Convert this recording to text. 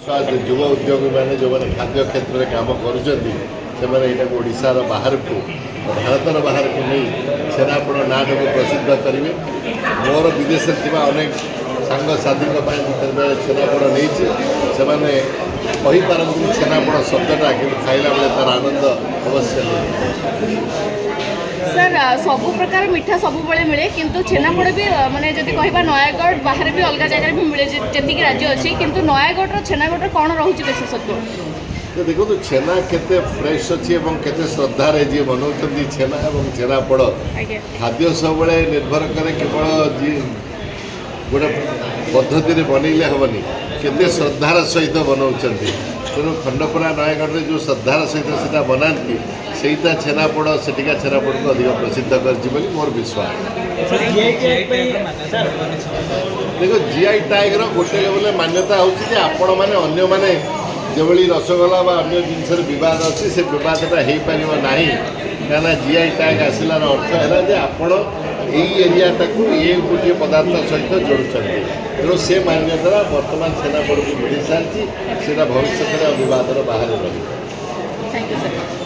युव उद्योगी मैंने जो मैंने खाद्य क्षेत्र में काम करूँशार बाहर को भारतर बाहर को नहीं छेनापोड़ नाट को प्रसिद्ध करेंगे। मोर विदेश अनेक सांगसाथी छेनापोड़ नहीं से पारती छेनापोड़ शब्दटा कि खाइला बेले तार आनंद अवश्य सर सबु प्रकार मिठा सब बेले मिले किंतु छेनापोड़ भी माने जदि कहबा नयागढ़ बाहर भी अलग जगह भी मिले जी राज्य अच्छी किंतु नयागढ़ छेनागढ़ कौन रोचे विशेषत्व तो देखो तो छेना केते फ्रेश अच्छी केते श्रद्धार जी बनाऊँ छेना और छेनापोड़ खाद्य सब निर्भर करे केवल जी गोटे पद्धति बनइले हेनी केते श्रद्धार सहित बनाऊँ तेणु खंडपड़ा नयागढ़ जो श्रद्धार सहित से बनाती सेटा छेनापोड़ सेठिका छेनापोड़ को अधिक प्रसिद्ध कर मोर विश्वास। देखो जीआई टैग गोटे लेवल मान्यता होची आपण मैंने अन्य माने जोभली रसगोला बा अन्य जिनसर विवाद अच्छी से विवादटा हो पार ना कहीं जीआई टैग आसार अर्थ है आपण यही एरियाटा को ये गोटे पदार्थ सहित जोड़ुं तेणु से मान्यता बर्तमान छेनापोड़ को मिल सारी से भविष्य में विवादर बाहर रही। Thank you sir.